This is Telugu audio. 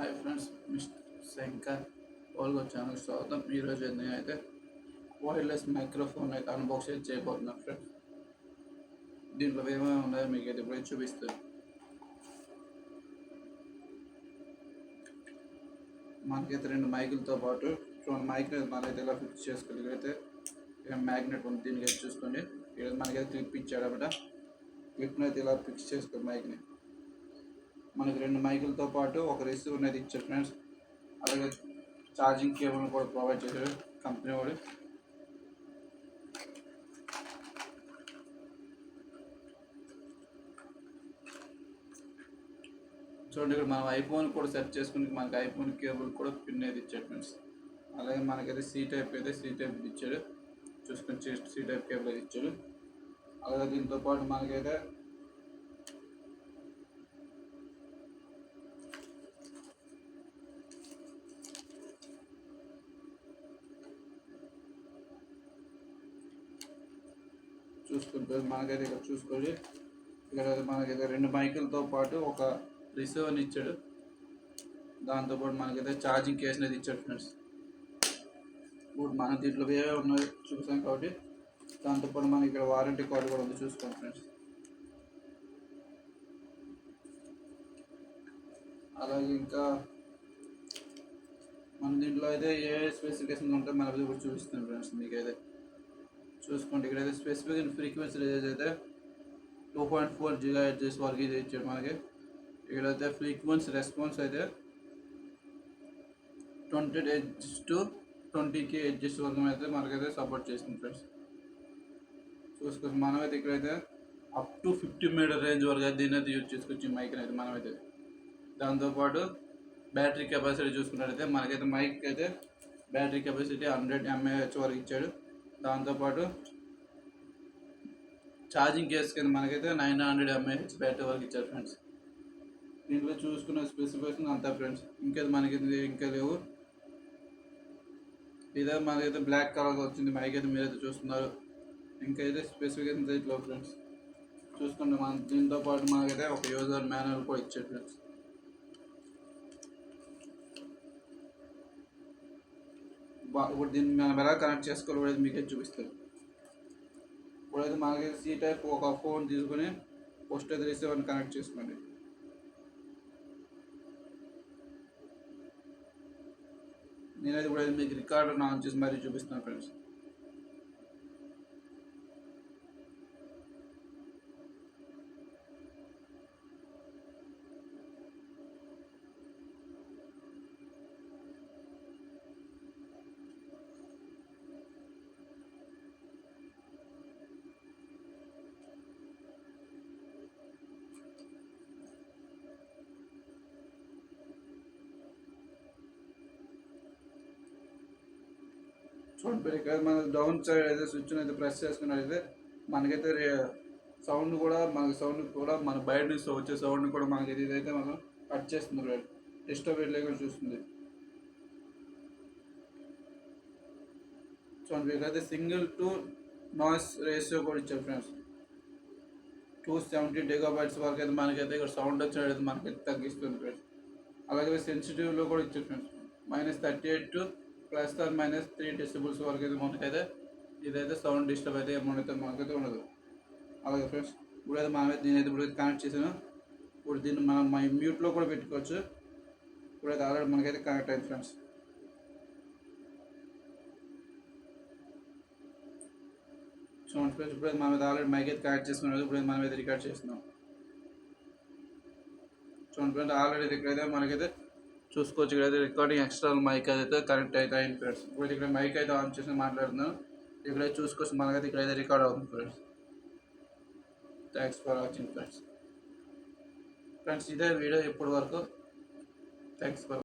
హాయ్ ఫ్రెండ్స్, మిస్టర్ శంకర్ ఓల్గో ఛానల్ స్వాగతం. ఈరోజు నేనైతే వైర్లెస్ మైక్రోఫోన్ అయితే అన్బాక్సింగ్ చేయబోతున్నాను ఫ్రెండ్స్. దీంట్లో ఏమేమి ఉన్నాయో మీకు అయితే ఇప్పుడు చూపిస్తాను. మనకైతే రెండు మైకులతో పాటు మైక్ మనైతే ఇలా ఫిక్స్ చేసుకోగలిగితే మ్యాగ్నెట్ ఉంది. దీనికి అయితే చూసుకోండి, ఇక్కడ మనకైతే క్లిప్ ఇచ్చాడనమాట. క్లిప్ని అయితే ఇలా ఫిక్స్ చేసుకోండి మైక్ని. మనకి రెండు మైకులతో పాటు ఒక రిసీవర్ అనేది ఇచ్చారు ఫ్రెండ్స్. అలాగే ఛార్జింగ్ కేబుల్ కూడా ప్రొవైడ్ చేశారు కంపెనీ వాడు. చూడండి, ఇక్కడ మనం ఐఫోన్ కూడా సెట్ చేసుకుని మనకి ఐఫోన్ కేబుల్ కూడా పిన్ అయితే ఇచ్చాడు ఫ్రెండ్స్. అలాగే మనకైతే సి టైప్ ఇచ్చాడు. చూసుకొని సి టైప్ కేబుల్ అయితే ఇచ్చాడు. అలాగే దీంతో పాటు మనకైతే మనకైతే ఇక్కడ చూసుకోండి, ఇక్కడ మనకైతే రెండు మైకులతో పాటు ఒక రిసీవర్ని ఇచ్చాడు. దాంతోపాటు మనకైతే ఛార్జింగ్ కేస్ అనేది ఇచ్చాడు ఫ్రెండ్స్. ఇప్పుడు మన దీంట్లో ఏవే ఉన్నాయో చూసాం కాబట్టి దాంతోపాటు మనకి ఇక్కడ వారంటీ కార్డు కూడా ఉంది, చూసుకోండి ఫ్రెండ్స్. అలాగే ఇంకా మన దీంట్లో అయితే ఏ స్పెసిఫికేషన్ ఉంటే మన కూడా చూపిస్తాను ఫ్రెండ్స్. మీకైతే చూసుకోండి, ఇక్కడైతే స్పెసిఫిక్ ఫ్రీక్వెన్సీ రేంజ్ అయితే 2.4 GHz వరకు ఇది ఇచ్చాడు మనకి. ఇక్కడైతే ఫ్రీక్వెన్సీ రెస్పాన్స్ అయితే 20 Hz to 20 kHz వరకు అయితే మనకైతే సపోర్ట్ చేస్తుంది ఫ్రెండ్స్. చూసుకొని మనమైతే ఇక్కడైతే అప్ టు 50 మీటర్ రేంజ్ వరకు అయితే దీని అయితే యూజ్ చేసుకోవచ్చు మైక్ అయితే మనమైతే. దాంతోపాటు బ్యాటరీ కెపాసిటీ చూసుకున్నట్టయితే మనకైతే మైక్ అయితే బ్యాటరీ కెపాసిటీ 100 mAh వరకు ఇచ్చాడు. దాంతోపాటు ఛార్జింగ్ కేస్ కింద మనకైతే 900 mAh బ్యాటరీ వరకు ఇచ్చారు ఫ్రెండ్స్. దీంట్లో చూసుకున్న స్పెసిఫికేషన్ అంతా ఫ్రెండ్స్. మనకి ఇంకా లేవు. ఇదే మనకైతే బ్లాక్ కలర్ వచ్చింది మైక్ అయితే మీరైతే చూస్తున్నారు. ఇంకైతే స్పెసిఫికేషన్స్ ఇట్లా ఫ్రెండ్స్. చూసుకుంటే మన దీంతో పాటు మనకైతే ఒక యూజర్ మాన్యువల్ కూడా ఇచ్చారు ఫ్రెండ్స్. ఇప్పుడు దీన్ని మనం ఎలా కనెక్ట్ చేసుకోవాలి మీకే చూపిస్తాను. ఇప్పుడైతే మనకైతే సి టైప్ ఒక ఫోన్ తీసుకొని ఫస్ట్ అయితే రిసీవర్ని కనెక్ట్ చేసుకోండి. నేనైతే ఇప్పుడైతే మీకు రికార్డర్ ఆన్ చేసి మరీ చూపిస్తాను ఫ్రెండ్స్. చూడండి, ఇక్కడ మన డౌన్ సైడ్ అయితే స్విచ్ అయితే ప్రెస్ చేసుకున్నట్టయితే మనకైతే సౌండ్ కూడా మన బయట నుంచి వచ్చే సౌండ్ కూడా మనకి ఇదైతే మనం కట్ చేస్తుంది, డిస్టర్బ్ లేకుండా చూస్తుంది. చూడండి, ఇక్కడైతే సింగిల్ టు నాయిస్ రేషియో కూడా ఇచ్చారు ఫ్రెండ్స్. 270 DB వరకు అయితే మనకైతే ఇక్కడ సౌండ్ వచ్చేది మనకైతే తగ్గిస్తుంది ఫ్రెండ్స్. అలాగే సెన్సిటివ్లో కూడా ఇచ్చారు ఫ్రెండ్స్. -38 to ±3 dB వరకు అయితే మనకైతే ఇదైతే సౌండ్ డిస్టర్బ్ అయితే ఏమైతే మనకైతే ఉండదు. అలాగే ఫ్రెండ్స్, ఇప్పుడైతే మనమైతే దీని అయితే ఇప్పుడైతే కనెక్ట్ చేసాను. ఇప్పుడు దీన్ని మనం మ్యూట్లో కూడా పెట్టుకోవచ్చు. ఇప్పుడైతే ఆల్రెడీ మనకైతే కనెక్ట్ అయింది ఫ్రెండ్స్. చూడండి ఫ్రెండ్స్, ఇప్పుడైతే మనమైతే ఆల్రెడీ మైక్ అయితే కనెక్ట్ చేసుకున్నాం. ఇప్పుడైతే మనమైతే రికార్డ్ చేస్తున్నాం. చూడండి ఫ్రెండ్స్, ఆల్రెడీ ఇక్కడైతే మనకైతే చూసుకోవచ్చు. ఇక్కడైతే రికార్డింగ్ ఎక్స్టర్నల్ మైక్ అయితే కనెక్ట్ అయితే అయింది ఫ్రెండ్స్. ఇప్పుడు ఇక్కడ మైక్ అయితే ఆన్ చేసి మాట్లాడుతున్నాను. ఇక్కడైతే చూసుకోవచ్చు మనకైతే ఇక్కడైతే రికార్డ్ అవుతుంది friends. Thanks for watching friends. ఇదే వీడియో ఇప్పటి వరకు. Thanks for